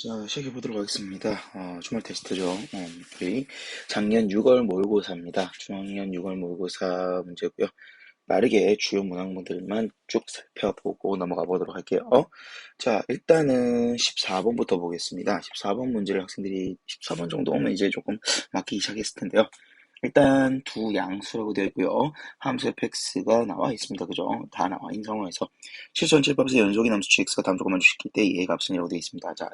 자, 시작해 보도록 하겠습니다. 주말 테스트죠. 우리 작년 6월 모의고사입니다. 중학년 6월 모의고사 문제고요. 빠르게 주요 문항들만 쭉 살펴보고 넘어가 보도록 할게요. 자, 일단은 14번부터 보겠습니다. 14번 문제를 학생들이 14번 정도 오면 이제 조금 맞기 시작했을 텐데요. 일단 두 양수라고 되어 있고요. 함수 fx가 나와 있습니다. 그죠? 다 나와 있는 상황에서 실전치법에서 연속인 함수 gx가 다음 조건만 주시길 때 얘의 값은 이라고 되어 있습니다. 자,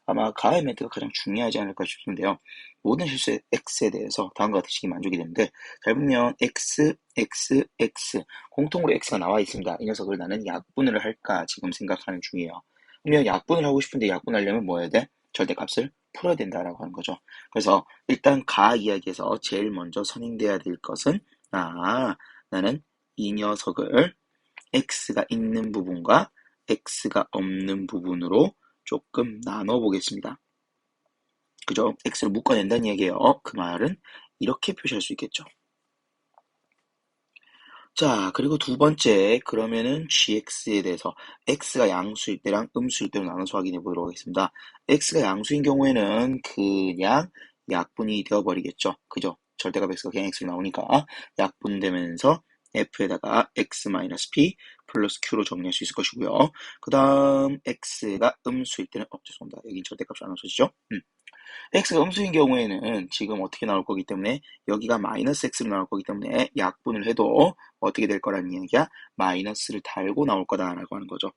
아마 가의 멘트가 가장 중요하지 않을까 싶은데요. 모든 실수 x에 대해서 다음과 같은 식이 만족이 되는데, 잘 보면 x, x, x 공통으로 x가 나와 있습니다. 이 녀석을 나는 약분을 할까 지금 생각하는 중이에요. 그러면 약분을 하고 싶은데 약분하려면 뭐 해야 돼? 절대값을 풀어야 된다라고 하는 거죠. 그래서 일단 가 이야기에서 제일 먼저 선행돼야 될 것은 나는 이 녀석을 x가 있는 부분과 x가 없는 부분으로 조금 나눠 보겠습니다. 그죠? x를 묶어낸다는 얘기예요. 그 말은 이렇게 표시할 수 있겠죠. 자, 그리고 두 번째, 그러면은 gx에 대해서 x가 양수일 때랑 음수일 때로 나눠서 확인해 보도록 하겠습니다. x가 양수인 경우에는 그냥 약분이 되어버리겠죠. 그죠? 절대값 x가 그냥 x로 나오니까 약분되면서 f에다가 x-p 플러스 q로 정리할 수 있을 것이고요. 그 다음 x가 음수일 때는 죄송합니다. 여긴 절대값이 안 없어지죠? x가 음수인 경우에는 지금 어떻게 나올 거기 때문에 여기가 마이너스 x로 나올 거기 때문에 약분을 해도 어떻게 될 거라는 얘기야? 마이너스를 달고 나올 거다라고 하는 거죠.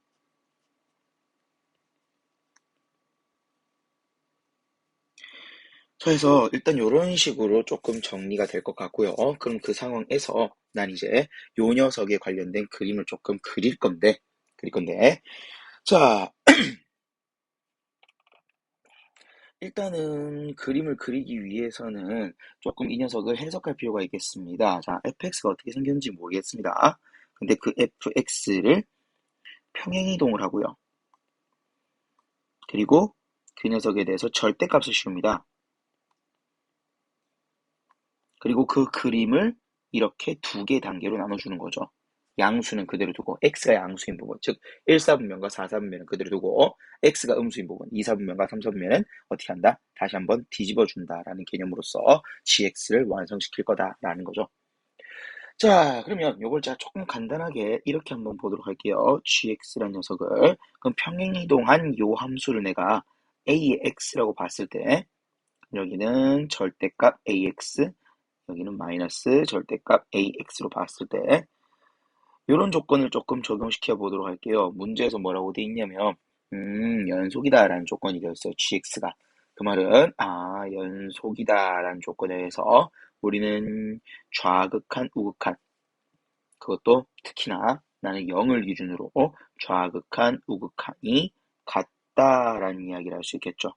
그래서 일단 이런 식으로 조금 정리가 될 것 같고요. 그럼 그 상황에서 난 이제 요 녀석에 관련된 그림을 조금 그릴 건데 자, 일단은 그림을 그리기 위해서는 조금 이 녀석을 해석할 필요가 있겠습니다. 자, fx가 어떻게 생겼는지 모르겠습니다. 근데 그 fx를 평행이동을 하고요. 그리고 그 녀석에 대해서 절대값을 씌웁니다. 그리고 그 그림을 이렇게 두 개 단계로 나눠주는 거죠. 양수는 그대로 두고 x가 양수인 부분, 즉 1사분면과 4사분면은 그대로 두고 x가 음수인 부분, 2사분면과 3사분면은 어떻게 한다? 다시 한번 뒤집어 준다라는 개념으로서 gx를 완성시킬 거다라는 거죠. 자, 그러면 요걸 제가 조금 간단하게 이렇게 한번 보도록 할게요. gx라는 녀석을. 그럼 평행이동한 요 함수를 내가 a의 x라고 봤을 때 여기는 절대값 ax, 여기는 마이너스 절대값 ax로 봤을 때 이런 조건을 조금 적용시켜 보도록 할게요. 문제에서 뭐라고 돼 있냐면 연속이다라는 조건이 되어 있어요. gx가. 그 말은 연속이다라는 조건에 의해서 우리는 좌극한 우극한, 그것도 특히나 나는 0을 기준으로 좌극한 우극한이 같다라는 이야기를 할 수 있겠죠.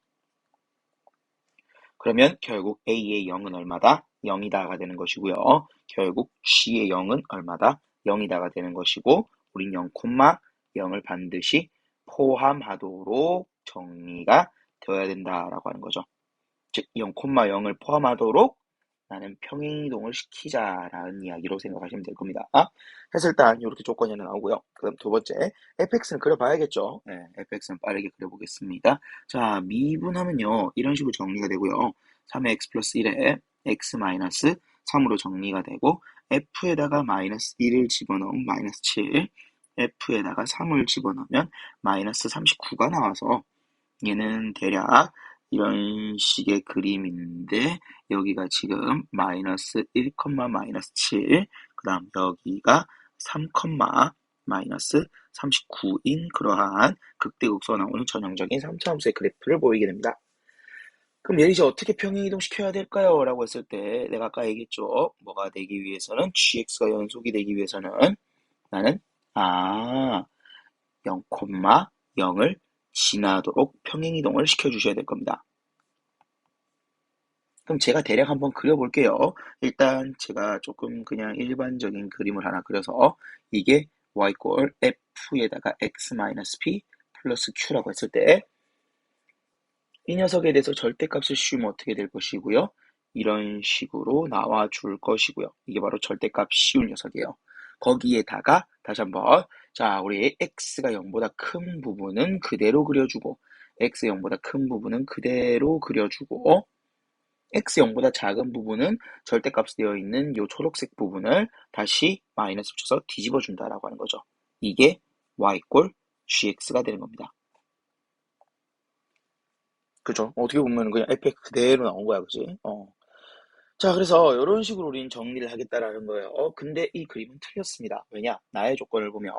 그러면 결국 a의 0은 얼마다? 0이다가 되는 것이고요. 결국 g의 0은 얼마다? 0이다가 되는 것이고 우린 0,0을 반드시 포함하도록 정리가 되어야 된다라고 하는 거죠. 즉 0,0을 포함하도록 나는 평행이동을 시키자라는 이야기로 생각하시면 될 겁니다. 그래서 일단 이렇게 조건이 하나 나오고요. 그럼 두 번째, fx는 그려봐야겠죠. 네, fx는 빠르게 그려보겠습니다. 자, 미분하면요. 이런 식으로 정리가 되고요. 3의 x 플러스 1에 x 마이너스 3으로 정리가 되고 f에다가 마이너스 1을 집어넣으면 마이너스 7, f에다가 3을 집어넣으면 마이너스 39가 나와서 얘는 대략 이런 식의 그림인데 여기가 지금 마이너스 1, 마이너스 7, 그 다음 여기가 3, 마이너스 39인 그러한 극대극소가 나오는 전형적인 3차함수의 그래프를 보이게 됩니다. 그럼 얘를 이제 어떻게 평행이동 시켜야 될까요? 라고 했을 때 내가 아까 얘기했죠. 뭐가 되기 위해서는 gx가 연속이 되기 위해서는 나는 0,0을 지나도록 평행이동을 시켜주셔야 될 겁니다. 그럼 제가 대략 한번 그려볼게요. 일단 제가 조금 그냥 일반적인 그림을 하나 그려서 이게 y=, f에다가 x-p 플러스 q라고 했을 때 이 녀석에 대해서 절대값을 씌우면 어떻게 될 것이고요. 이런 식으로 나와 줄 것이고요. 이게 바로 절대값 씌운 녀석이에요. 거기에다가 다시 한번 자, 우리 x가 0보다 큰 부분은 그대로 그려주고 x0보다 큰 부분은 그대로 그려주고 x0보다 작은 부분은 절대값이 되어 있는 이 초록색 부분을 다시 마이너스 붙여서 뒤집어 준다라고 하는 거죠. 이게 y 꼴 gx가 되는 겁니다. 그죠? 어떻게 보면 그냥 fx 그대로 나온 거야, 그지? 자, 그래서 이런 식으로 우리는 정리를 하겠다라는 거예요. 근데 이 그림은 틀렸습니다. 왜냐? 나의 조건을 보면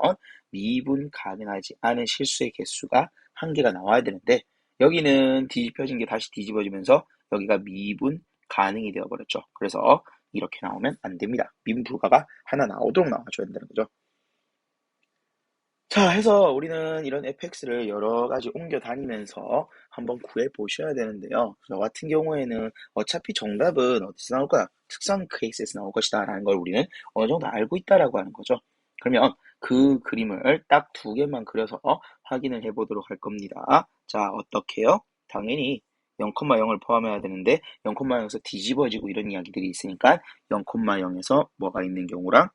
미분 가능하지 않은 실수의 개수가 한 개가 나와야 되는데 여기는 뒤집혀진 게 다시 뒤집어지면서 여기가 미분 가능이 되어버렸죠. 그래서 이렇게 나오면 안 됩니다. 미분 불가가 하나 나오도록 나와줘야 된다는 거죠. 자, 해서 우리는 이런 fx를 여러 가지 옮겨 다니면서 한번 구해 보셔야 되는데요. 저 같은 경우에는 어차피 정답은 어디서 나올 거야? 특정 케이스에서 나올 것이다 라는 걸 우리는 어느 정도 알고 있다라고 하는 거죠. 그러면 그 그림을 딱 두 개만 그려서 확인을 해 보도록 할 겁니다. 자, 어떻게요? 당연히 0,0을 포함해야 되는데 0,0에서 뒤집어지고 이런 이야기들이 있으니까 0,0에서 뭐가 있는 경우랑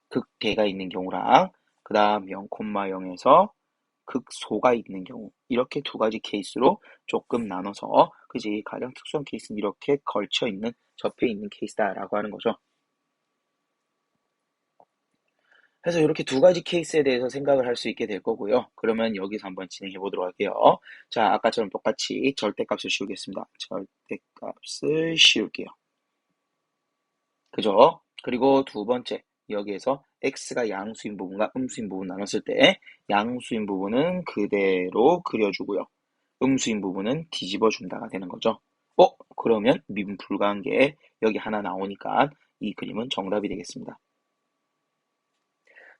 극대가 있는 경우랑 그 다음 0,0에서 극소가 있는 경우 이렇게 두 가지 케이스로 조금 나눠서 그지 가장 특수한 케이스는 이렇게 걸쳐 있는 접해 있는 케이스다라고 하는 거죠. 그래서 이렇게 두 가지 케이스에 대해서 생각을 할 수 있게 될 거고요. 그러면 여기서 한번 진행해 보도록 할게요. 자, 아까처럼 똑같이 절대값을 씌우겠습니다. 절대값을 씌울게요. 그죠? 그리고 두 번째, 여기에서 x가 양수인 부분과 음수인 부분 나눴을 때 양수인 부분은 그대로 그려주고요. 음수인 부분은 뒤집어 준다가 되는 거죠. 그러면 미분 불가한 게 여기 하나 나오니까 이 그림은 정답이 되겠습니다.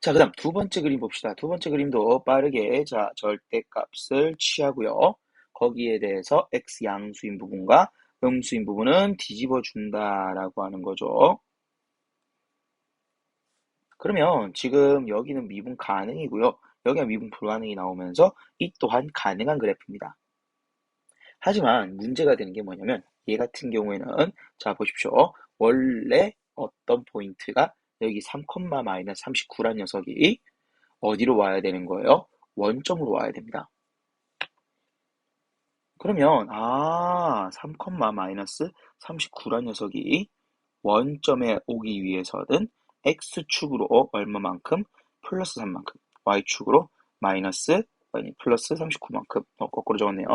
자, 그 다음 두 번째 그림 봅시다. 두 번째 그림도 빠르게 자 절대값을 취하고요. 거기에 대해서 x 양수인 부분과 음수인 부분은 뒤집어 준다라고 하는 거죠. 그러면 지금 여기는 미분 가능이고요. 여기가 미분 불가능이 나오면서 이 또한 가능한 그래프입니다. 하지만 문제가 되는 게 뭐냐면 얘 같은 경우에는 자 보십시오. 원래 어떤 포인트가 여기 3, 마이너스 39란 녀석이 어디로 와야 되는 거예요? 원점으로 와야 됩니다. 그러면 3, 마이너스 39란 녀석이 원점에 오기 위해서는 x축으로 얼마만큼? 플러스 3만큼. y축으로 마이너스 아니 플러스 39만큼. 거꾸로 적었네요.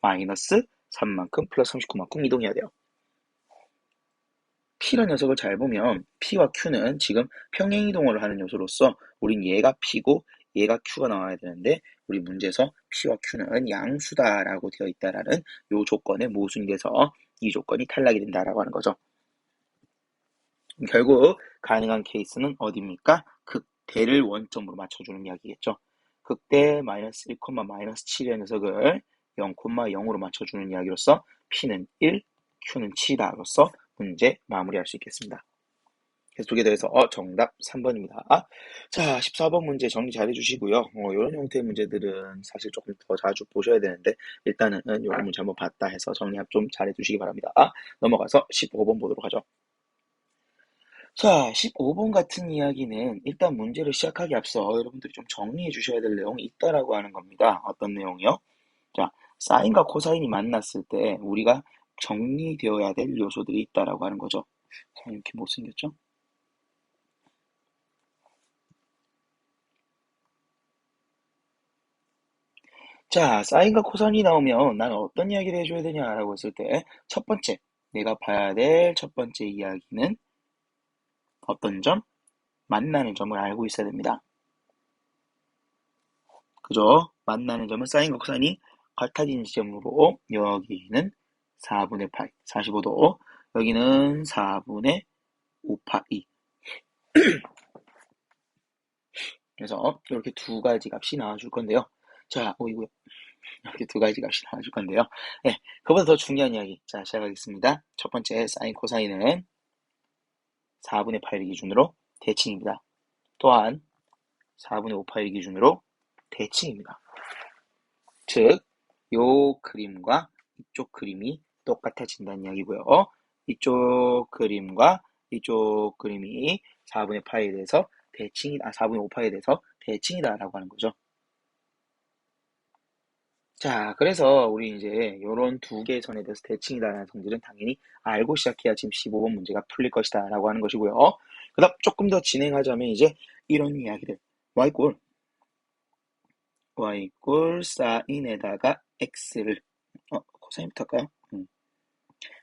마이너스 3만큼 플러스 39만큼 이동해야 돼요. P라는 녀석을 잘 보면 P와 Q는 지금 평행이동을 하는 요소로서 우린 얘가 P고 얘가 Q가 나와야 되는데 우리 문제에서 P와 Q는 양수다라고 되어 있다라는 요 조건에 모순이 돼서 이 조건이 탈락이 된다라고 하는 거죠. 결국 가능한 케이스는 어디입니까? 극대를 원점으로 맞춰주는 이야기겠죠. 극대 마이너스 1, 마이너스 7의 녀석을 0, 0으로 맞춰주는 이야기로서 P는 1, Q는 7이다로서 문제 마무리할 수 있겠습니다. 그래서 두 개 더해서 정답 3번입니다. 자, 14번 문제 정리 잘 해주시고요. 이런 형태의 문제들은 사실 조금 더 자주 보셔야 되는데 일단은 이런 문제 한번 봤다 해서 정리합 좀 잘 해주시기 바랍니다. 넘어가서 15번 보도록 하죠. 자, 15번 같은 이야기는 일단 문제를 시작하기 앞서 여러분들이 좀 정리해 주셔야 될 내용이 있다라고 하는 겁니다. 어떤 내용이요? 자, 사인과 코사인이 만났을 때 우리가 정리되어야 될 요소들이 있다라고 하는 거죠. 이렇게 못생겼죠? 자, 사인과 코사인이 나오면 나는 어떤 이야기를 해줘야 되냐라고 했을 때 첫 번째, 내가 봐야 될 첫 번째 이야기는 어떤 점? 만나는 점을 알고 있어야 됩니다. 그죠? 만나는 점은 사인과 코사인이 같아지는 지점으로 여기는 4분의 8, 45도 여기는 4분의 5파이 그래서 이렇게 두 가지 값이 나와줄 건데요. 자, 이거 이렇게 두 가지 값이 나와줄 건데요. 네, 그보다 더 중요한 이야기. 자, 시작하겠습니다. 첫 번째 사인 코사인은 4분의 8을 기준으로 대칭입니다. 또한 4분의 5파일 기준으로 대칭입니다. 즉, 요 그림과 이쪽 그림이 똑같아진다는 이야기고요. 이쪽 그림과 이쪽 그림이 4분의 파이에 대해서 4분의 5파이에 대해서 대칭이다라고 하는 거죠. 자, 그래서 우리 이제 요런 두 개의 선에 대해서 대칭이다라는 성질은 당연히 알고 시작해야 지금 15번 문제가 풀릴 것이다 라고 하는 것이고요. 그 다음 조금 더 진행하자면 이제 이런 이야기들. y 꼴 사인에다가 x를 코사인부터 할까요?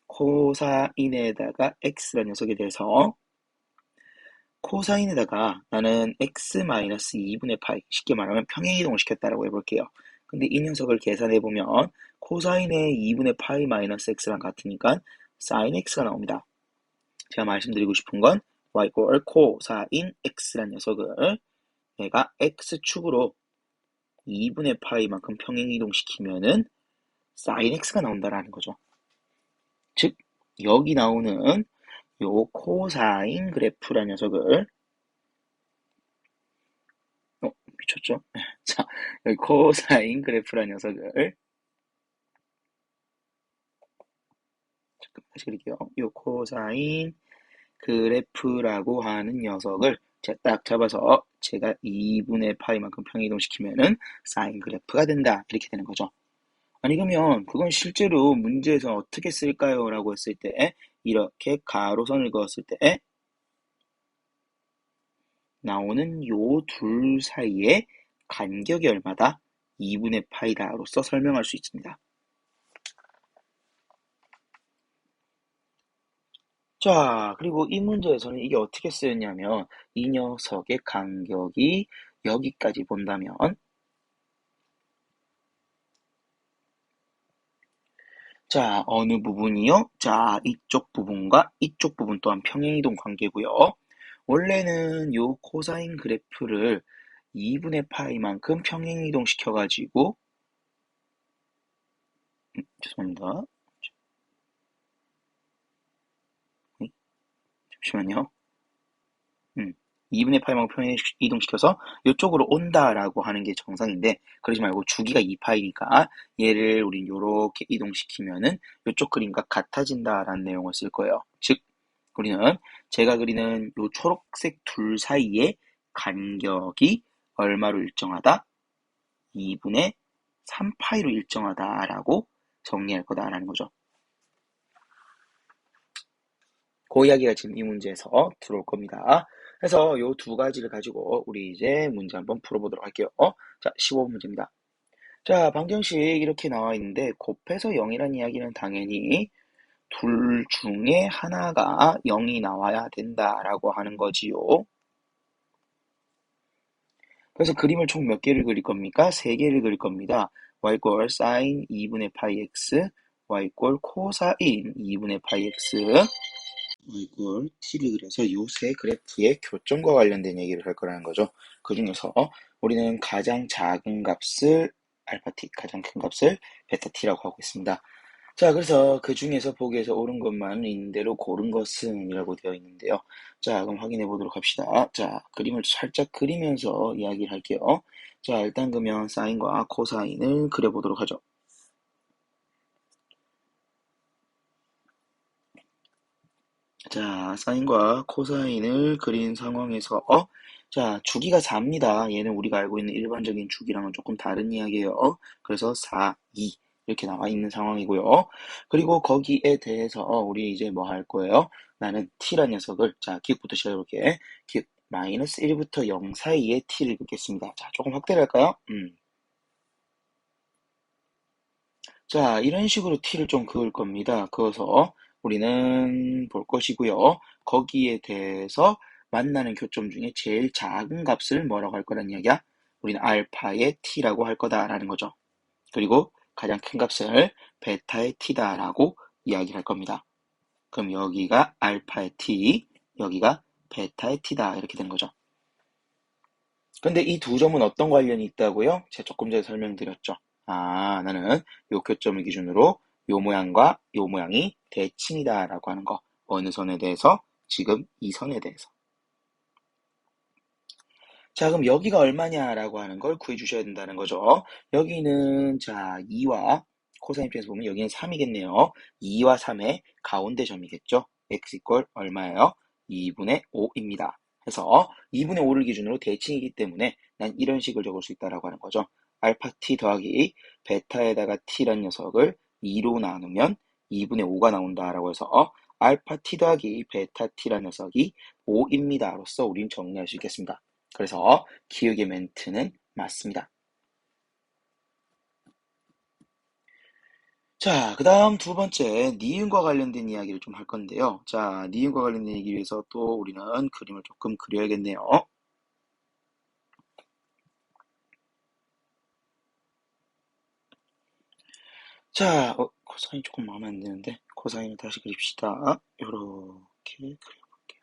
코사인에다가 x라는 녀석에 대해서 코사인에다가 나는 x-2분의 파이, 쉽게 말하면 평행이동을 시켰다라고 해볼게요. 근데 이 녀석을 계산해보면 코사인의 2분의 파이 마이너스 x랑 같으니까 사인 x가 나옵니다. 제가 말씀드리고 싶은 건 y꼴 코사인 x란 녀석을 내가 x축으로 2분의 파이만큼 평행이동시키면은 사인 x가 나온다라는 거죠. 즉 여기 나오는 요 코사인 그래프란 녀석을 미쳤죠? 자, 여기 코사인 그래프란 녀석을 잠깐 다시 그릴게요. 요 코사인 그래프라고 하는 녀석을 제가 딱 잡아서 제가 2분의 파이만큼 평이동시키면은 사인 그래프가 된다. 이렇게 되는 거죠. 아니 그러면 그건 실제로 문제에서 어떻게 쓸까요? 라고 했을 때 이렇게 가로선을 그었을 때 나오는 요 둘 사이의 간격이 얼마다? 2분의 파이다로서 설명할 수 있습니다. 자, 그리고 이 문제에서는 이게 어떻게 쓰였냐면 이 녀석의 간격이 여기까지 본다면 자, 어느 부분이요? 자, 이쪽 부분과 이쪽 부분 또한 평행이동 관계고요. 원래는 요 코사인 그래프를 2분의 파이만큼 평행이동 시켜가지고 죄송합니다. 잠시만요. 2분의 8만큼 평행 이동시켜서 이쪽으로 온다라고 하는 게 정상인데 그러지 말고 주기가 2파이니까 얘를 우린 요렇게 이동시키면은 이쪽 그림과 같아진다라는 내용을 쓸 거예요. 즉 우리는 제가 그리는 요 초록색 둘 사이의 간격이 얼마로 일정하다? 2분의 3파이로 일정하다라고 정리할 거다라는 거죠. 그 이야기가 지금 이 문제에서 들어올 겁니다. 그래서 요 두 가지를 가지고 우리 이제 문제 한번 풀어보도록 할게요. 자, 15번 문제입니다. 자, 방정식 이렇게 나와 있는데 곱해서 0이라는 이야기는 당연히 둘 중에 하나가 0이 나와야 된다라고 하는 거지요. 그래서 그림을 총 몇 개를 그릴 겁니까? 세 개를 그릴 겁니다. y꼴 사인 2분의 파이 x, y꼴 코사인 2분의 파이 x, 이걸 t를 그려서 요 세 그래프의 교점과 관련된 얘기를 할 거라는 거죠. 그 중에서 우리는 가장 작은 값을 알파 t, 가장 큰 값을 베타 t라고 하고 있습니다. 자, 그래서 그 중에서 보기에서 옳은 것만 있는 대로 고른 것은 이라고 되어 있는데요. 자, 그럼 확인해 보도록 합시다. 자, 그림을 살짝 그리면서 이야기를 할게요. 자, 일단 그러면 사인과 코사인을 그려보도록 하죠. 자, 사인과 코사인을 그린 상황에서 자, 주기가 4입니다. 얘는 우리가 알고 있는 일반적인 주기랑은 조금 다른 이야기예요. 그래서 4, 2 이렇게 나와 있는 상황이고요. 그리고 거기에 대해서 우리 이제 뭐 할 거예요? 나는 t란 녀석을 자, 기억부터 시작해볼게. 기억 마이너스 1부터 0 사이에 t를 긋겠습니다. 자, 조금 확대를 할까요? 자, 이런 식으로 t를 좀 그을 겁니다. 그어서 우리는 볼 것이고요. 거기에 대해서 만나는 교점 중에 제일 작은 값을 뭐라고 할 거란 이야기야? 우리는 알파의 t라고 할 거다라는 거죠. 그리고 가장 큰 값을 베타의 t다라고 이야기를 할 겁니다. 그럼 여기가 알파의 t, 여기가 베타의 t다 이렇게 되는 거죠. 근데 이 두 점은 어떤 관련이 있다고요? 제가 조금 전에 설명드렸죠. 아, 나는 요 교점을 기준으로 요 모양과 요 모양이 대칭이다라고 하는 거. 어느 선에 대해서? 지금 이 선에 대해서. 자, 그럼 여기가 얼마냐라고 하는 걸 구해주셔야 된다는 거죠. 여기는 자 2와 코사인 입장에서 보면 여기는 3이겠네요. 2와 3의 가운데 점이겠죠. x 이퀄 얼마예요? 2분의 5입니다. 그래서 2분의 5를 기준으로 대칭이기 때문에 난 이런 식을 적을 수 있다라고 하는 거죠. 알파 t 더하기 베타에다가 t란 녀석을 2로 나누면 2분의 5가 나온다라고 해서 알파 t 더하기 베타 t란 녀석이 5입니다. 로써 우린 정리할 수 있겠습니다. 그래서 기억의 멘트는 맞습니다. 자, 그 다음 두 번째, 니은과 관련된 이야기를 좀 할 건데요. 자, 니은과 관련된 얘기 위해서 또 우리는 그림을 조금 그려야겠네요. 자, 코사인 조금 마음에 안 드는데, 코사인을 다시 그립시다. 요렇게 그려볼게요.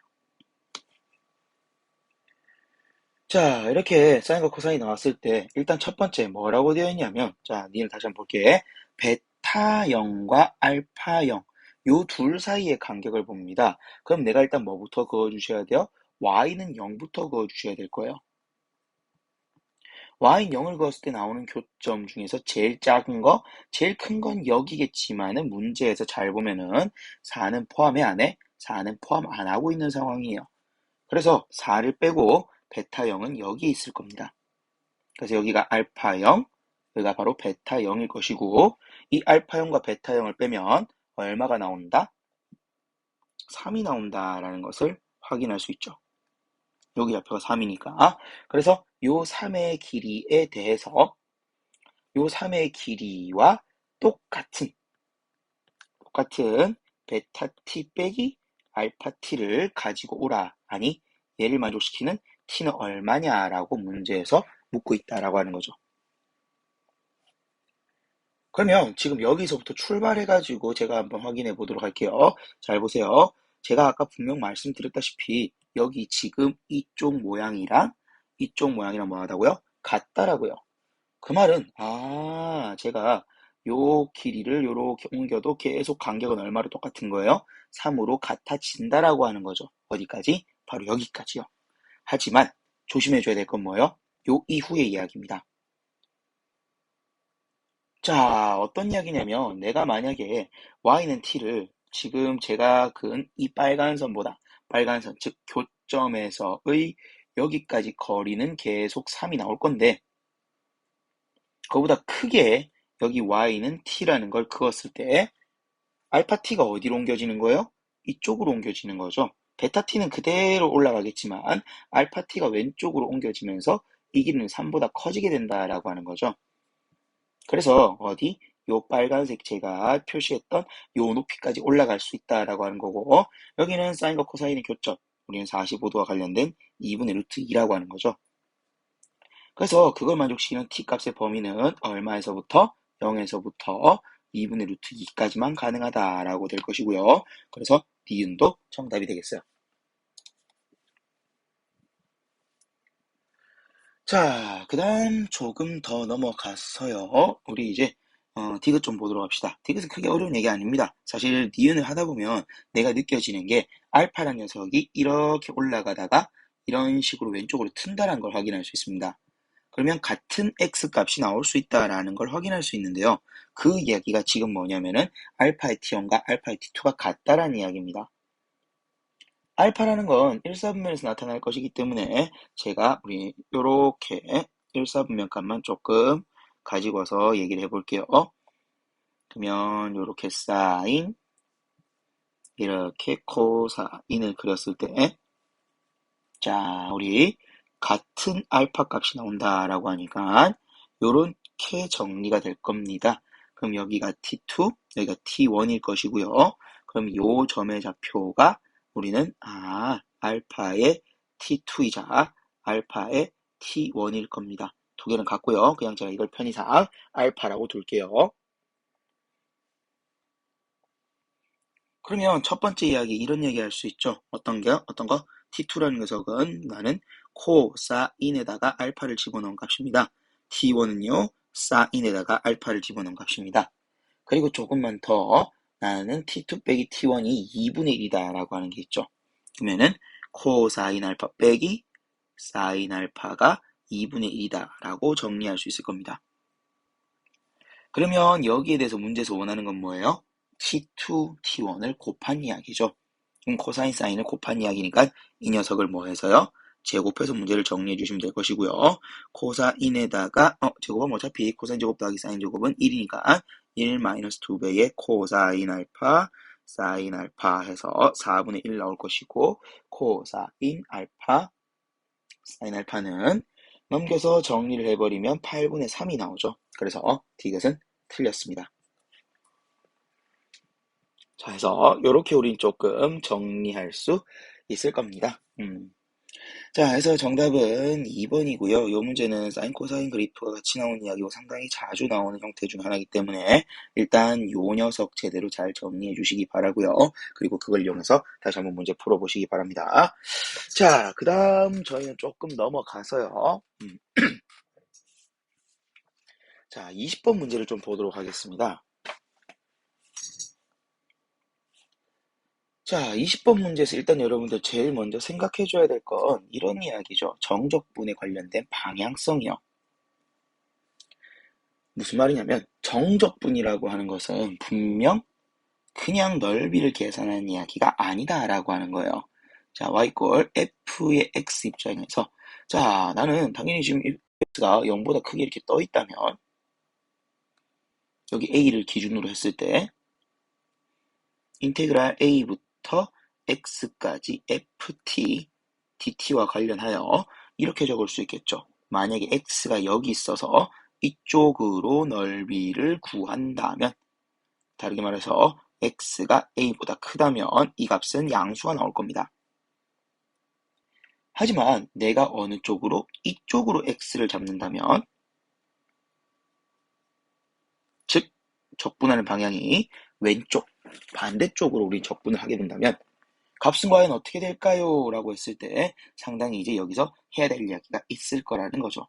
자, 이렇게 사인과 코사인이 나왔을 때, 일단 첫 번째 뭐라고 되어 있냐면, 자, 니은 다시 한번 볼게. 베타 0과 알파 0. 요 둘 사이의 간격을 봅니다. 그럼 내가 일단 뭐부터 그어주셔야 돼요? y는 0부터 그어주셔야 될 거예요. y는 0을 그었을 때 나오는 교점 중에서 제일 작은 거, 제일 큰 건 여기겠지만은 문제에서 잘 보면은 4는 포함해 안 해? 4는 포함 안 하고 있는 상황이에요. 그래서 4를 빼고 베타 0은 여기 있을 겁니다. 그래서 여기가 알파 0, 여기가 바로 베타 0일 것이고 이 알파 0과 베타 0을 빼면 얼마가 나온다? 3이 나온다라는 것을 확인할 수 있죠. 여기 좌표가 3이니까. 그래서 요 3의 길이에 대해서 요 3의 길이와 똑같은 베타 t 빼기 알파 t를 가지고 오라. 아니, 얘를 만족시키는 t는 얼마냐라고 문제에서 묻고 있다라고 하는 거죠. 그러면 지금 여기서부터 출발해가지고 제가 한번 확인해 보도록 할게요. 잘 보세요. 제가 아까 분명 말씀드렸다시피 여기 지금 이쪽 모양이랑 뭐하다고요? 같다라고요. 그 말은 제가 요 길이를 요렇게 옮겨도 계속 간격은 얼마로 똑같은 거예요? 3으로 같아진다라고 하는 거죠. 어디까지? 바로 여기까지요. 하지만 조심해줘야 될 건 뭐예요? 요 이후의 이야기입니다. 자, 어떤 이야기냐면 내가 만약에 y는 t를 지금 제가 그은 이 빨간 선보다 빨간 선, 즉 교점에서의 여기까지 거리는 계속 3이 나올 건데 그거보다 크게 여기 y는 t라는 걸 그었을 때 알파 t가 어디로 옮겨지는 거예요? 이쪽으로 옮겨지는 거죠. 베타 t는 그대로 올라가겠지만 알파 t가 왼쪽으로 옮겨지면서 이 길이는 3보다 커지게 된다라고 하는 거죠. 그래서 어디? 요 빨간색 제가 표시했던 요 높이까지 올라갈 수 있다라고 하는 거고 여기는 사인과 코사인의 교점 우리는 45도와 관련된 2분의 루트 2라고 하는 거죠. 그래서 그걸 만족시키는 t 값의 범위는 얼마에서부터? 0에서부터 2분의 루트 2까지만 가능하다라고 될 것이고요. 그래서 니은도 정답이 되겠어요. 자, 그 다음 조금 더 넘어가서요. 우리 이제 디귿 좀 보도록 합시다. 디귿은 크게 어려운 얘기 아닙니다. 사실 니은을 하다 보면 내가 느껴지는 게 알파라는 녀석이 이렇게 올라가다가 이런 식으로 왼쪽으로 튼다는 걸 확인할 수 있습니다. 그러면 같은 x값이 나올 수 있다라는 걸 확인할 수 있는데요. 그 이야기가 지금 뭐냐면은 알파의 t1과 알파의 t2가 같다라는 이야기입니다. 알파라는 건 1사분면에서 나타날 것이기 때문에 제가 우리 요렇게 1사분면 값만 조금 가지고 와서 얘기를 해볼게요. 그러면 요렇게 사인 이렇게 코사인을 그렸을 때 자, 우리 같은 알파 값이 나온다라고 하니까 요렇게 정리가 될 겁니다. 그럼 여기가 t2, 여기가 t1일 것이고요. 그럼 요 점의 좌표가 우리는 알파의 t2이자 알파의 t1일 겁니다. 두 개는 같고요. 그냥 제가 이걸 편의상 알파라고 둘게요. 그러면 첫 번째 이야기 이런 얘기 할 수 있죠. 어떤 거? t2라는 녀석은 나는 코사인에다가 알파를 집어넣은 값입니다. t1은요, 사인에다가 알파를 집어넣은 값입니다. 그리고 조금만 더 나는 t2 빼기 t1이 2분의 1이다 라고 하는 게 있죠. 그러면은 코사인 알파 빼기 사인 알파가 2분의 1이다 라고 정리할 수 있을 겁니다. 그러면 여기에 대해서 문제에서 원하는 건 뭐예요? t2, t1을 곱한 이야기죠. 코사인 사인을 곱한 이야기니까 이 녀석을 뭐 해서요? 제곱해서 문제를 정리해 주시면 될 것이고요. 코사인에다가 제곱하면 어차피 코사인 제곱 더하기 사인 제곱은 1이니까 1 마이너스 2배의 코사인 알파 사인 알파 해서 4분의 1 나올 것이고 코사인 알파 사인 알파는 넘겨서 정리를 해버리면 8분의 3이 나오죠. 그래서 디귿은 틀렸습니다. 자, 해서 이렇게 우린 조금 정리할 수 있을 겁니다. 자, 해서 정답은 2번이고요. 이 문제는 사인, 코사인 그래프가 같이 나오는 이야기고 상당히 자주 나오는 형태 중 하나이기 때문에 일단 요 녀석 제대로 잘 정리해 주시기 바라고요. 그리고 그걸 이용해서 다시 한번 문제 풀어보시기 바랍니다. 자, 그 다음 저희는 조금 넘어가서요. 자, 20번 문제를 좀 보도록 하겠습니다. 자, 20번 문제에서 일단 여러분들 제일 먼저 생각해 줘야 될 건 이런 이야기죠. 정적분에 관련된 방향성이요. 무슨 말이냐면 정적분이라고 하는 것은 분명 그냥 넓이를 계산하는 이야기가 아니다라고 하는 거예요. 자, y = f의 x 입장에서 자, 나는 당연히 지금 x가 0보다 크게 이렇게 떠 있다면 여기 a를 기준으로 했을 때 인테그랄 a부터 x까지 ft dt와 관련하여 이렇게 적을 수 있겠죠. 만약에 x가 여기 있어서 이쪽으로 넓이를 구한다면 다르게 말해서 x가 a보다 크다면 이 값은 양수가 나올 겁니다. 하지만 내가 어느 쪽으로 이쪽으로 x를 잡는다면 즉 적분하는 방향이 왼쪽 반대쪽으로 우리 적분을 하게 된다면 값은 과연 어떻게 될까요? 라고 했을 때 상당히 이제 여기서 해야 될 이야기가 있을 거라는 거죠.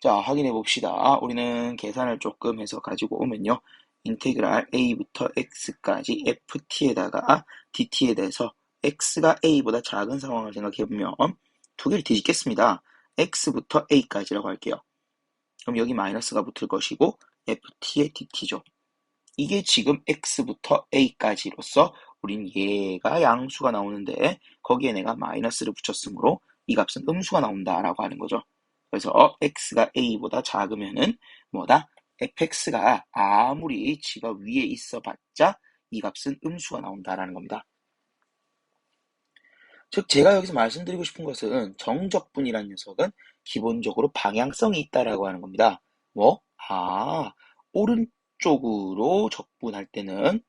자, 확인해 봅시다. 우리는 계산을 조금 해서 가지고 오면요. 인테그랄 a부터 x까지 ft에다가 dt에 대해서 x가 a보다 작은 상황을 생각해보면 두 개를 뒤집겠습니다. x부터 a까지라고 할게요. 그럼 여기 마이너스가 붙을 것이고 ft의 dt죠. 이게 지금 x부터 a까지로서 우린 얘가 양수가 나오는데 거기에 내가 마이너스를 붙였으므로 이 값은 음수가 나온다라고 하는 거죠. 그래서 x가 a보다 작으면은 뭐다? fx가 아무리 지가 위에 있어봤자 이 값은 음수가 나온다라는 겁니다. 즉 제가 여기서 말씀드리고 싶은 것은 정적분이라는 녀석은 기본적으로 방향성이 있다라고 하는 겁니다. 뭐? 오른쪽으로 적분할 때는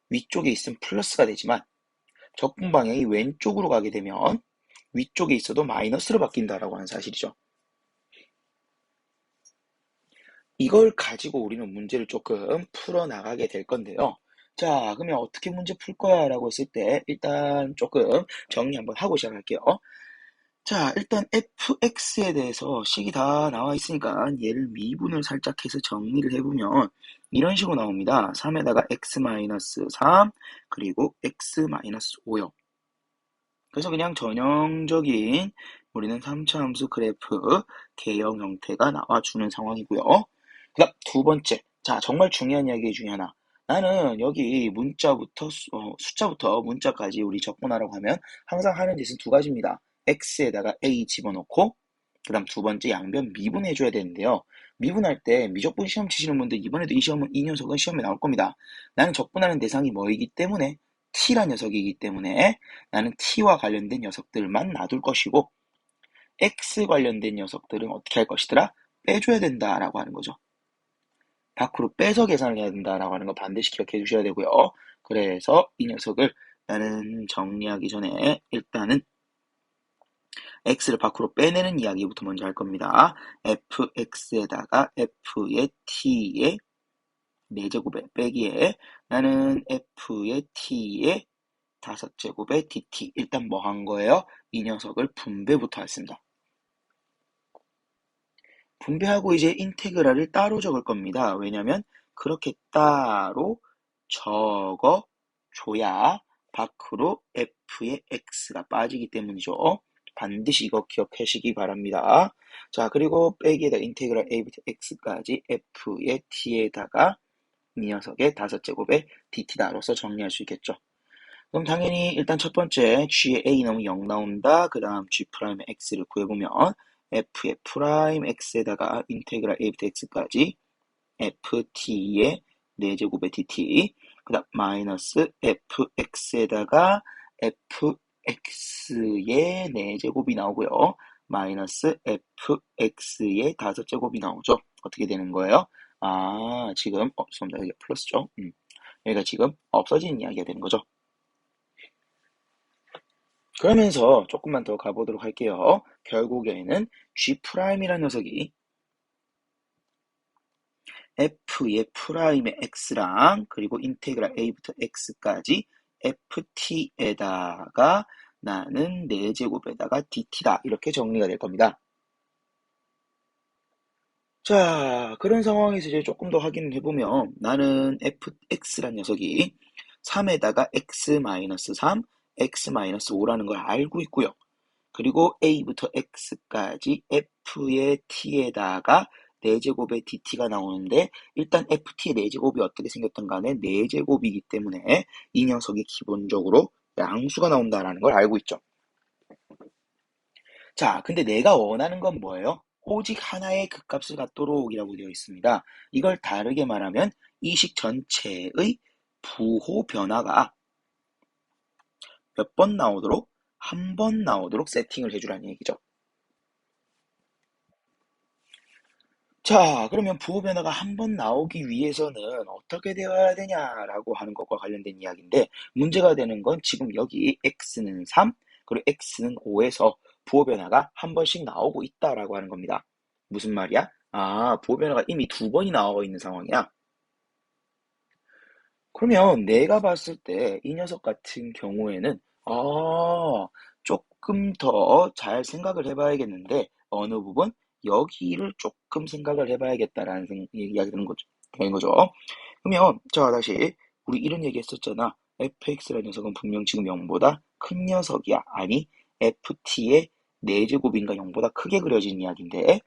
위쪽에 있으면 플러스가 되지만 적분 방향이 왼쪽으로 가게 되면 위쪽에 있어도 마이너스로 바뀐다라고 하는 사실이죠. 이걸 가지고 우리는 문제를 조금 풀어나가게 될 건데요. 자, 그러면 어떻게 문제 풀 거야? 라고 했을 때 일단 조금 정리 한번 하고 시작할게요. 자, 일단 fx에 대해서 식이 다 나와 있으니까 얘를 미분을 살짝 해서 정리를 해보면 이런 식으로 나옵니다. 3에다가 x-3 그리고 x-5요. 그래서 그냥 전형적인 우리는 3차 함수 그래프 개형 형태가 나와주는 상황이고요. 그 다음 두 번째, 자 정말 중요한 이야기 중에 하나. 나는 여기 문자부터 숫자부터 문자까지 우리 적분하라고 하면 항상 하는 짓은 두 가지입니다. x에다가 a 집어넣고 그 다음 두 번째 양변 미분해줘야 되는데요. 미분할 때 미적분 시험 치시는 분들 이번에도 이 녀석은 시험에 나올 겁니다. 나는 적분하는 대상이 뭐이기 때문에 t란 녀석이기 때문에 나는 t와 관련된 녀석들만 놔둘 것이고 x 관련된 녀석들은 어떻게 할 것이더라? 빼줘야 된다라고 하는 거죠. 밖으로 빼서 계산을 해야 된다라고 하는 거 반드시 기억해 주셔야 되고요. 그래서 이 녀석을 나는 정리하기 전에 일단은 x를 밖으로 빼내는 이야기부터 먼저 할 겁니다. fx에다가 f의 t의 4제곱에 빼기에 나는 f의 t의 5제곱의 dt 일단 뭐 한 거예요? 이 녀석을 분배부터 했습니다. 분배하고 이제 인테그랄을 따로 적을 겁니다. 왜냐면 그렇게 따로 적어줘야 밖으로 f의 x가 빠지기 때문이죠. 반드시 이거 기억하시기 바랍니다. 자, 그리고 빼기에다 인테그랄 a부터 x까지 f의 t에다가 이 녀석의 5제곱의 dt다로서 정리할 수 있겠죠. 그럼 당연히 일단 첫 번째 g의 a 넣으면 0 나온다. 그 다음 g 프라임의 x를 구해보면 f의 프라임 x에다가 인테그랄 a부터 x까지 ft의 4제곱의 dt 그 다음 마이너스 fx에다가 fx의 4제곱이 나오고요. 마이너스 fx의 5제곱이 나오죠. 어떻게 되는 거예요? 지금 죄송합니다. 여기 플러스죠. 여기가 지금 없어지는 이야기가 되는 거죠. 그러면서 조금만 더 가보도록 할게요. 결국에는 G'이라는 녀석이 F의 프라임의 X랑 그리고 인테그랄 A부터 X까지 FT에다가 나는 4제곱에다가 DT다. 이렇게 정리가 될 겁니다. 자, 그런 상황에서 이제 조금 더 확인을 해보면 나는 fx란 녀석이 3에다가 x-3, x-5라는 걸 알고 있고요. 그리고 a부터 x까지 f의 t에다가 4제곱의 dt가 나오는데 일단 ft의 4제곱이 어떻게 생겼든 간에 4제곱이기 때문에 이 녀석이 기본적으로 양수가 나온다는 걸 알고 있죠. 자, 근데 내가 원하는 건 뭐예요? 오직 하나의 극값을 갖도록이라고 되어 있습니다. 이걸 다르게 말하면 이 식 전체의 부호 변화가 몇 번 나오도록? 한 번 나오도록 세팅을 해주라는 얘기죠. 자, 그러면 부호 변화가 한 번 나오기 위해서는 어떻게 되어야 되냐라고 하는 것과 관련된 이야기인데 문제가 되는 건 지금 여기 x는 3, 그리고 x는 5에서 부호 변화가 한 번씩 나오고 있다라고 하는 겁니다. 무슨 말이야? 부호 변화가 이미 2번이 나와 있는 상황이야. 그러면 내가 봤을 때 이 녀석 같은 경우에는 조금 더 잘 생각을 해봐야겠는데 어느 부분? 여기를 조금 생각을 해봐야겠다라는 이야기 되는 거죠. 그러면 자 다시 우리 이런 얘기 했었잖아. fx라는 녀석은 분명 지금 0보다 큰 녀석이야. 아니 ft의 4제곱인가 0보다 크게 그려진 이야기인데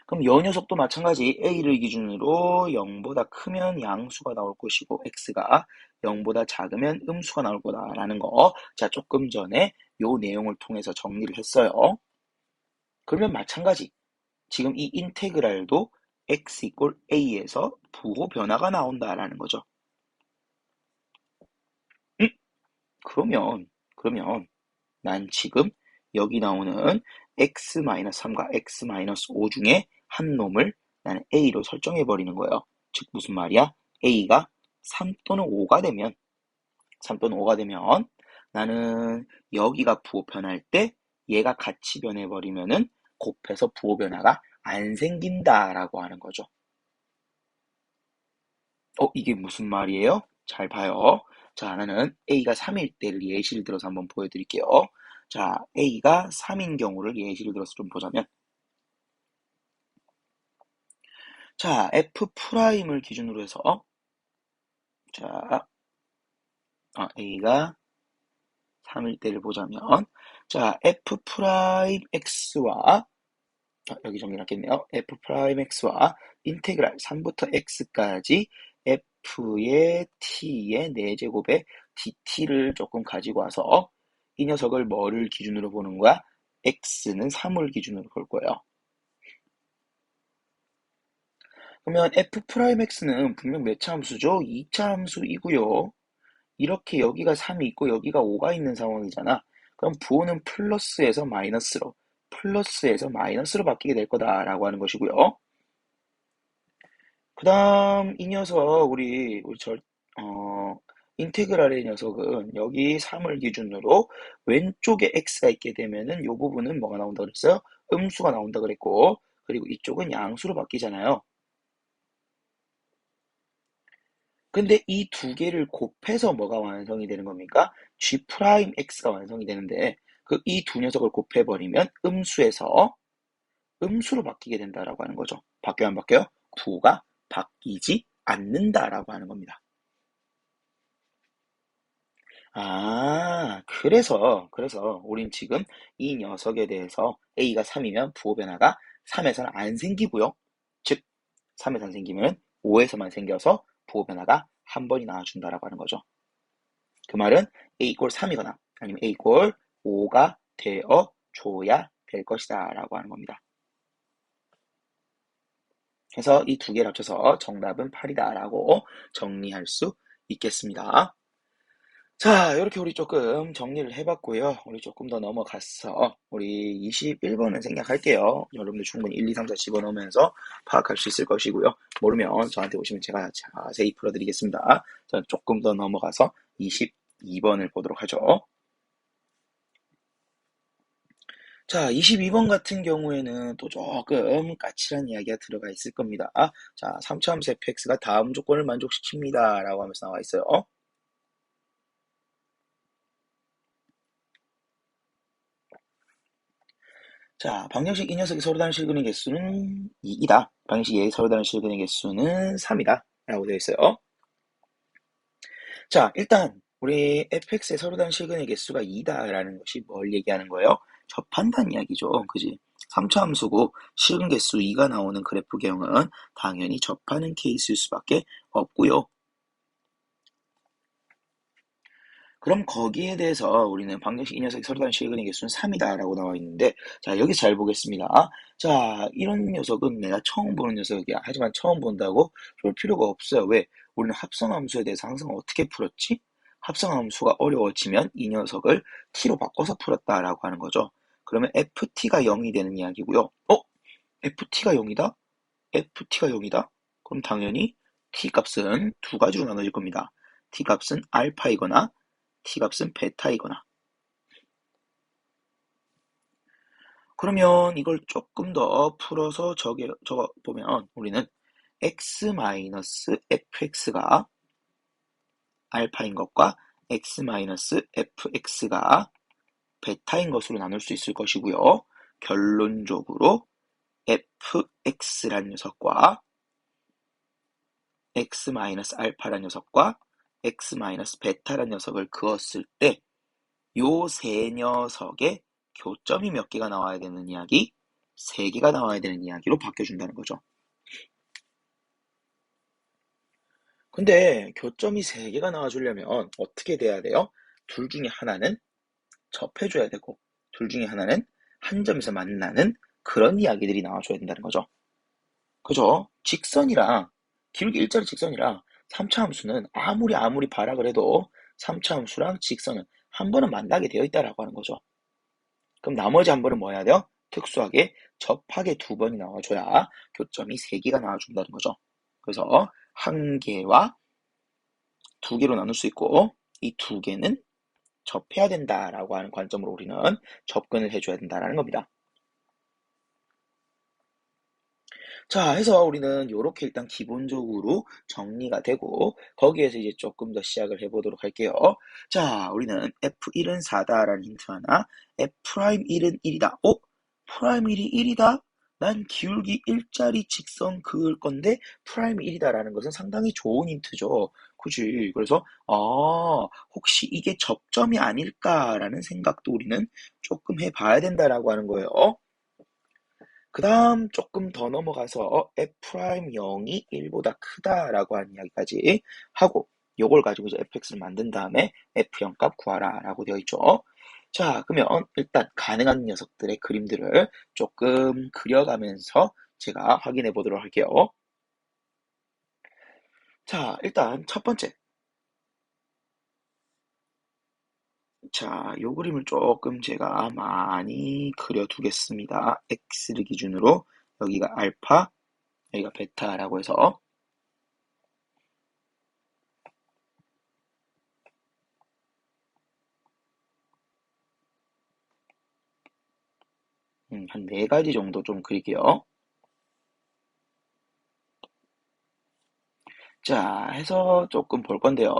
그럼 요 녀석도 마찬가지 a를 기준으로 0보다 크면 양수가 나올 것이고 x가 0보다 작으면 음수가 나올 거다라는 거. 자, 조금 전에 요 내용을 통해서 정리를 했어요. 그러면 마찬가지. 지금 이 인테그랄도 x 이꼴 a에서 부호 변화가 나온다라는 거죠. 음? 그러면 난 지금 여기 나오는 x-3과 x-5 중에 한 놈을 나는 a로 설정해 버리는 거예요. 즉 무슨 말이야? a가 3 또는 5가 되면 나는 여기가 부호 변할 때 얘가 같이 변해 버리면은 곱해서 부호 변화가 안 생긴다라고 하는 거죠. 이게 무슨 말이에요? 잘 봐요. 자, 나는 A가 3일 때를 예시를 들어서 한번 보여드릴게요. 자, A가 3인 경우를 예시를 들어서 좀 보자면, 자, F'을 기준으로 해서, 자, A가 3일 때를 보자면, 자, F'X와, 여기 정리할겠네요. F'X와 인테그랄 3부터 X까지 F의 T의 4제곱의 DT를 조금 가지고 와서 이 녀석을 뭐를 기준으로 보는 거야? X는 3을 기준으로 볼 거예요. 그러면 F'X는 분명 몇 차 함수죠? 2차 함수이고요. 이렇게 여기가 3이 있고 여기가 5가 있는 상황이잖아. 그럼 부호는 플러스에서 마이너스로 바뀌게 될 거다라고 하는 것이고요. 그 다음 이 녀석 인테그랄의 녀석은 여기 3을 기준으로 왼쪽에 x가 있게 되면은 요 부분은 뭐가 나온다 그랬어요? 음수가 나온다 그랬고 그리고 이쪽은 양수로 바뀌잖아요. 근데 이 두 개를 곱해서 뭐가 완성이 되는 겁니까? g 프라임 x가 완성이 되는데 이 두 녀석을 곱해버리면 음수에서 음수로 바뀌게 된다라고 하는 거죠. 바뀌어요, 안 바뀌어요? 부호가 바뀌지 않는다라고 하는 겁니다. 그래서 우린 지금 이 녀석에 대해서 A가 3이면 부호 변화가 3에서는 안 생기고요. 즉, 3에서 안 생기면 5에서만 생겨서 부호 변화가 한 번이 나와준다라고 하는 거죠. 그 말은 a 이꼴 3이거나 아니면 a 이꼴 5가 되어줘야 될 것이다 라고 하는 겁니다. 그래서 이 두 개를 합쳐서 정답은 8이다 라고 정리할 수 있겠습니다. 자, 이렇게 우리 조금 정리를 해봤고요. 우리 조금 더 넘어가서 우리 21번은 생략할게요. 여러분들 충분히 1, 2, 3, 4 집어넣으면서 파악할 수 있을 것이고요. 모르면 저한테 오시면 제가 자세히 풀어드리겠습니다. 자, 조금 더 넘어가서 22번을 보도록 하죠. 자, 22번 같은 경우에는 또 조금 까칠한 이야기가 들어가 있을 겁니다. 자, 3차함수 fx가 다음 조건을 만족시킵니다. 라고 하면서 나와 있어요. 자, 방정식 이 녀석이 서로 다른 실근의 개수는 2이다. 방정식 얘의 서로 다른 실근의 개수는 3이다. 라고 되어 있어요. 자, 일단 우리 fx의 서로 다른 실근의 개수가 2다 라는 것이 뭘 얘기하는 거예요? 접한다는 이야기죠. 그지? 3차 함수고 실근 개수 2가 나오는 그래프 개형은 당연히 접하는 케이스일 수밖에 없고요. 그럼 거기에 대해서 우리는 방정식 이 녀석이 서로 다른 실근의 개수는 3이다 라고 나와 있는데, 자, 여기서 잘 보겠습니다. 자, 이런 녀석은 내가 처음 보는 녀석이야. 하지만 처음 본다고 볼 필요가 없어요. 왜? 우리는 합성함수에 대해서 항상 어떻게 풀었지? 합성함수가 어려워지면 이 녀석을 t로 바꿔서 풀었다라고 하는 거죠. 그러면 ft가 0이 되는 이야기고요. ft가 0이다? ft가 0이다? 그럼 당연히 t 값은 두 가지로 나눠질 겁니다. t 값은 알파이거나 t값은 베타이거나. 그러면 이걸 조금 더 풀어서 적어 보면 우리는 x-fx가 알파인 것과 x-fx가 베타인 것으로 나눌 수 있을 것이고요. 결론적으로 fx라는 녀석과 x-알파라는 녀석과 x-베타라는 녀석을 그었을 때 요 세 녀석의 교점이 몇 개가 나와야 되는 이야기? 3개가 나와야 되는 이야기로 바뀌어준다는 거죠. 근데 교점이 3개가 나와주려면 어떻게 돼야 돼요? 둘 중에 하나는 접해줘야 되고 둘 중에 하나는 한 점에서 만나는 그런 이야기들이 나와줘야 된다는 거죠. 그죠? 직선이랑 기울기 일자리 직선이랑 3차 함수는 아무리 발악을 해도 3차 함수랑 직선은 한 번은 만나게 되어 있다라고 하는 거죠. 그럼 나머지 한 번은 뭐 해야 돼요? 특수하게 접하게 2번이 나와줘야 교점이 3개가 나와준다는 거죠. 그래서 1개와 2개로 나눌 수 있고 이 2개는 접해야 된다라고 하는 관점으로 우리는 접근을 해줘야 된다라는 겁니다. 자, 해서 우리는 이렇게 일단 기본적으로 정리가 되고 거기에서 이제 조금 더 시작을 해보도록 할게요. 자, 우리는 F1은 4다라는 힌트 하나, F'1은 1이다. 프라임 1이 1이다? 난 기울기 일자리 직선 그을 건데 프라임 1이다라는 것은 상당히 좋은 힌트죠. 그지? 그래서 혹시 이게 접점이 아닐까라는 생각도 우리는 조금 해봐야 된다라고 하는 거예요. 그 다음 조금 더 넘어가서 F'0이 1보다 크다라고 하는 이야기까지 하고 요걸 가지고 이제 fx를 만든 다음에 f0 값 구하라 라고 되어 있죠. 자, 그러면 일단 가능한 녀석들의 그림들을 조금 그려가면서 제가 확인해 보도록 할게요. 자, 일단 첫 번째. 자, 요 그림을 조금 제가 많이 그려두겠습니다. x를 기준으로 여기가 알파, 여기가 베타라고 해서 한 4가지 정도 좀 그릴게요. 자, 해서 조금 볼 건데요.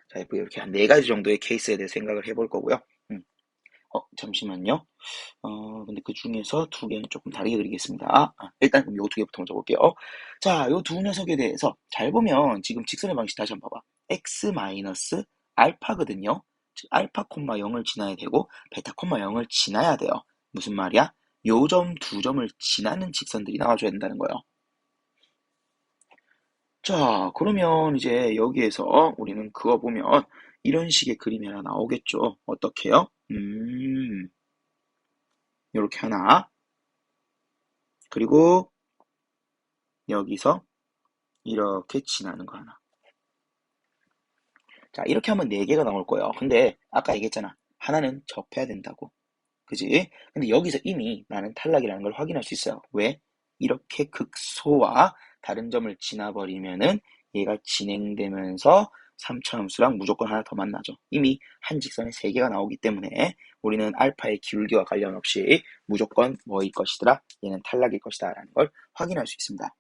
자, 이렇게 한 4가지 정도의 케이스에 대해 생각을 해볼 거고요. 잠시만요. 근데 그 중에서 2개는 조금 다르게 그리겠습니다. 일단 그럼 요 2개부터 먼저 볼게요. 자, 요 두 녀석에 대해서 잘 보면 지금 직선의 방식 다시 한번 봐봐. x 알파거든요. 즉 알파 콤마 0을 지나야 되고 베타 콤마 0을 지나야 돼요. 무슨 말이야? 요 점 두 점을 지나는 직선들이 나와줘야 된다는 거예요. 자, 그러면 이제 여기에서 우리는 그어보면 이런 식의 그림이 하나 나오겠죠. 어떻게요? 요렇게 하나. 그리고 여기서 이렇게 지나는 거 하나. 자, 이렇게 하면 4개가 나올 거예요. 근데 아까 얘기했잖아. 하나는 접해야 된다고. 그지? 근데 여기서 이미 나는 탈락이라는 걸 확인할 수 있어요. 왜? 이렇게 극소와 다른 점을 지나버리면은 얘가 진행되면서 3차 함수랑 무조건 하나 더 만나죠. 이미 한 직선에 3개가 나오기 때문에 우리는 알파의 기울기와 관련 없이 무조건 뭐일 것이더라? 얘는 탈락일 것이다 라는 걸 확인할 수 있습니다.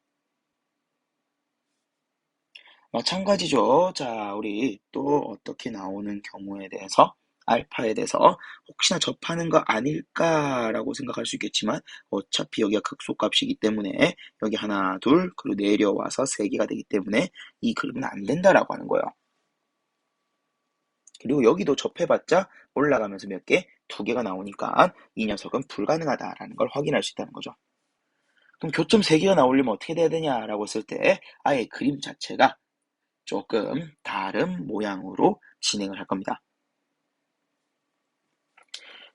마찬가지죠. 자, 우리 또 어떻게 나오는 경우에 대해서 알파에 대해서 혹시나 접하는 거 아닐까라고 생각할 수 있겠지만 어차피 여기가 극소값이기 때문에 여기 하나, 둘, 그리고 내려와서 3개가 되기 때문에 이 그림은 안 된다라고 하는 거예요. 그리고 여기도 접해봤자 올라가면서 몇 개? 2개가 나오니까 이 녀석은 불가능하다라는 걸 확인할 수 있다는 거죠. 그럼 교점 3개가 나오려면 어떻게 돼야 되냐라고 했을 때 아예 그림 자체가 조금 다른 모양으로 진행을 할 겁니다.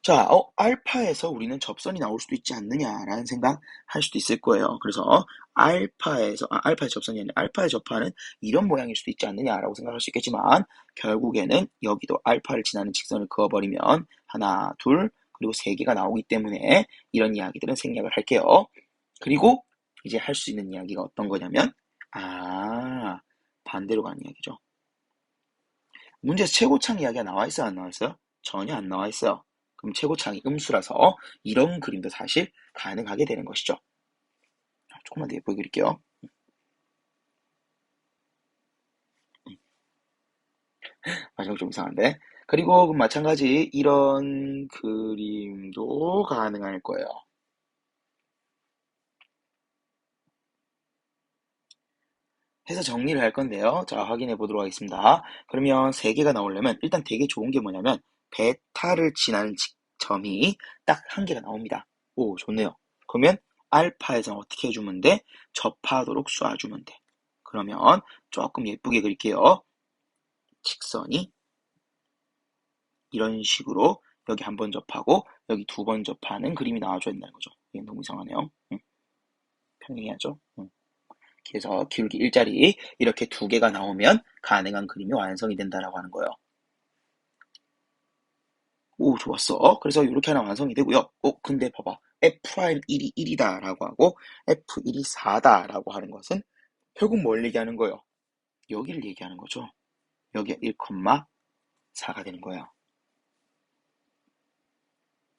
자, 알파에서 우리는 접선이 나올 수도 있지 않느냐라는 생각 할 수도 있을 거예요. 그래서 알파의 접선이 아니라 알파의 접하는 이런 모양일 수도 있지 않느냐라고 생각할 수 있겠지만, 결국에는 여기도 알파를 지나는 직선을 그어버리면 하나, 둘, 그리고 3개가 나오기 때문에 이런 이야기들은 생략을 할게요. 그리고 이제 할 수 있는 이야기가 어떤 거냐면, 반대로 가는 이야기죠. 문제에서 최고창 이야기가 나와 있어요, 안 나와 있어요? 전혀 안 나와 있어요. 그럼 최고창이 음수라서 이런 그림도 사실 가능하게 되는 것이죠. 조금만 더 예쁘게 그릴게요. 마지막 좀 이상한데. 그리고 마찬가지 이런 그림도 가능할 거예요. 해서 정리를 할 건데요. 자, 확인해 보도록 하겠습니다. 그러면 3개가 나오려면 일단 되게 좋은 게 뭐냐면 베타를 지나는 점이 딱 1개가 나옵니다. 오, 좋네요. 그러면 알파에서는 어떻게 해주면 돼? 접하도록 쏴주면 돼. 그러면 조금 예쁘게 그릴게요. 직선이 이런 식으로 여기 한 번 접하고 여기 2번 접하는 그림이 나와줘야 된다는 거죠. 이게 너무 이상하네요. 평행해야죠. 그래서 기울기 일자리 이렇게 2개가 나오면 가능한 그림이 완성이 된다라고 하는 거예요. 오, 좋았어. 그래서 이렇게 하나 완성이 되고요. 근데 봐봐. F'1이 1이다 라고 하고 F1이 4다 라고 하는 것은 결국 뭘 얘기하는 거예요? 여기를 얘기하는 거죠. 여기가 1,4가 되는 거예요.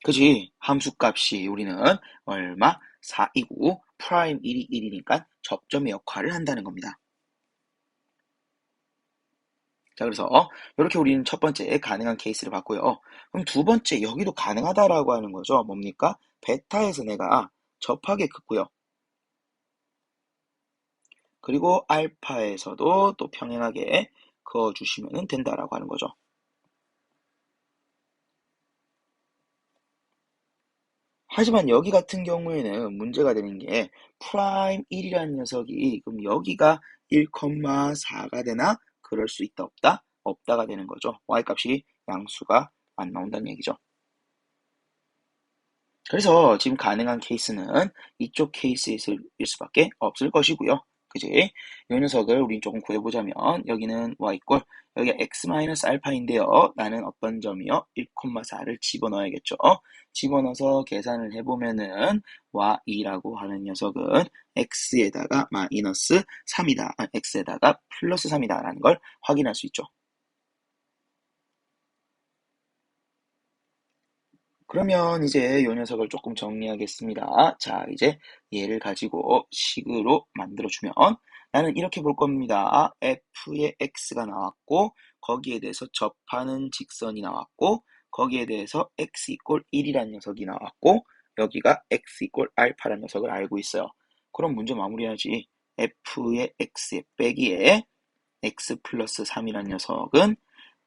그지? 함수값이 우리는 얼마? 4이고 프라임 1이 1이니까 접점의 역할을 한다는 겁니다. 자, 그래서 이렇게 우리는 첫 번째 가능한 케이스를 봤고요. 그럼 두 번째 여기도 가능하다라고 하는 거죠. 뭡니까? 베타에서 내가 접하게 긋고요. 그리고 알파에서도 또 평행하게 그어주시면 된다라고 하는 거죠. 하지만 여기 같은 경우에는 문제가 되는 게 프라임 1이라는 녀석이 그럼 여기가 1,4가 되나? 그럴 수 있다 없다? 없다가 되는 거죠. y값이 양수가 안 나온다는 얘기죠. 그래서 지금 가능한 케이스는 이쪽 케이스일 수밖에 없을 것이고요. 그지? 이 녀석을 우린 조금 구해보자면 여기는 y꼴 여기가 x-알파인데요. 나는 어떤 점이요? 1,4를 집어넣어야겠죠. 집어넣어서 계산을 해보면은 y라고 하는 녀석은 x에다가 마이너스 3이다. x에다가 플러스 3이다 라는 걸 확인할 수 있죠. 그러면 이제 이 녀석을 조금 정리하겠습니다. 자, 이제 얘를 가지고 식으로 만들어주면 나는 이렇게 볼 겁니다. f의 x가 나왔고 거기에 대해서 접하는 직선이 나왔고 거기에 대해서 x 이꼴 1이라는 녀석이 나왔고 여기가 x 이꼴 알파라는 녀석을 알고 있어요. 그럼 문제 마무리하지. f의 x에 빼기에 x 플러스 3이라는 녀석은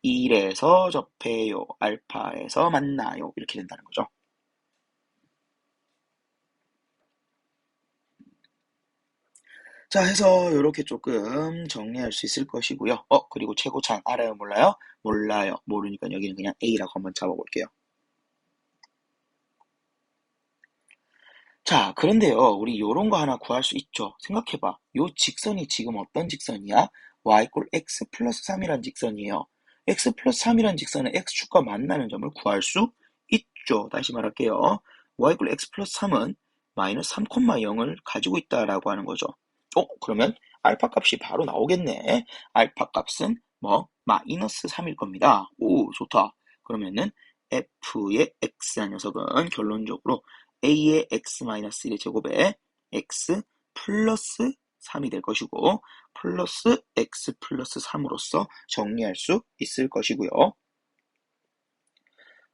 1에서 접해요. 알파에서 만나요. 이렇게 된다는 거죠. 자, 해서 요렇게 조금 정리할 수 있을 것이고요. 그리고 최고차는 알아요, 몰라요? 몰라요. 모르니까 여기는 그냥 A라고 한번 잡아볼게요. 자, 그런데요, 우리 요런 거 하나 구할 수 있죠. 생각해봐. 요 직선이 지금 어떤 직선이야? y 꼴 x 플러스 3이란 직선이에요. x 플러스 3이란 직선은 x축과 만나는 점을 구할 수 있죠. 다시 말할게요. y 꼴 x 플러스 3은 마이너스 3,0을 가지고 있다라고 하는 거죠. 그러면 알파 값이 바로 나오겠네. 알파 값은 뭐? 마이너스 3일 겁니다. 오, 좋다. 그러면은 f의 x한 녀석은 결론적으로 a의 x-1의 제곱에 x 플러스 3이 될 것이고 플러스 x 플러스 3으로써 정리할 수 있을 것이고요.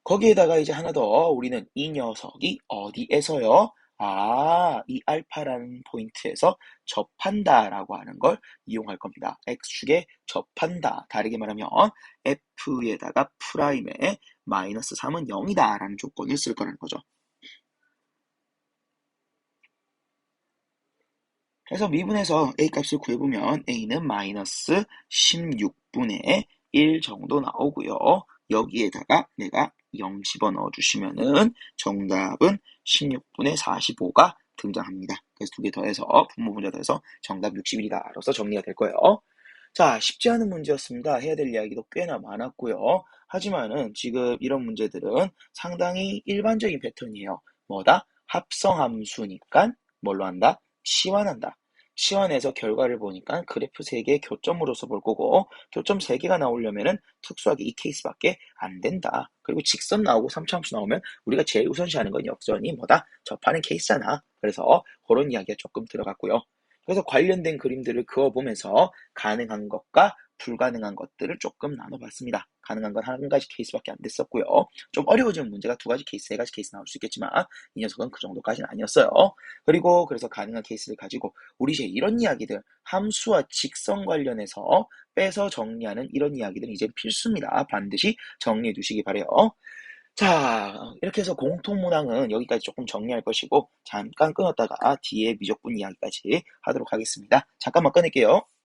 거기에다가 이제 하나 더 우리는 이 녀석이 어디에서요? 이 알파라는 포인트에서 접한다라고 하는 걸 이용할 겁니다. x축에 접한다. 다르게 말하면 f에다가 프라임에 마이너스 3은 0이다 라는 조건을 쓸 거라는 거죠. 그래서 미분에서 a 값을 구해보면 a는 마이너스 16분의 1 정도 나오고요. 여기에다가 내가 0 집어넣어주시면은 정답은 16분의 45가 등장합니다. 그래서 두 개 더해서 분모분자 더해서 정답 61이다 로서 정리가 될 거예요. 자, 쉽지 않은 문제였습니다. 해야 될 이야기도 꽤나 많았고요. 하지만은 지금 이런 문제들은 상당히 일반적인 패턴이에요. 뭐다? 합성함수니까 뭘로 한다? 치환한다. 치환해서 결과를 보니까 그래프 3개 교점으로서 볼 거고 교점 3개가 나오려면은 특수하게 이 케이스밖에 안 된다. 그리고 직선 나오고 3차함수 나오면 우리가 제일 우선시하는 건 역전이 뭐다? 접하는 케이스잖아. 그래서 그런 이야기가 조금 들어갔고요. 그래서 관련된 그림들을 그어보면서 가능한 것과 불가능한 것들을 조금 나눠봤습니다. 가능한 건 한 가지 케이스밖에 안 됐었고요. 좀 어려워지는 문제가 2가지 케이스, 3가지 케이스 나올 수 있겠지만 이 녀석은 그 정도까지는 아니었어요. 그리고 그래서 가능한 케이스를 가지고 우리 이제 이런 이야기들, 함수와 직선 관련해서 빼서 정리하는 이런 이야기들은 이제 필수입니다. 반드시 정리해 두시기 바래요. 자, 이렇게 해서 공통문항은 여기까지 조금 정리할 것이고 잠깐 끊었다가 뒤에 미적분 이야기까지 하도록 하겠습니다. 잠깐만 끊을게요.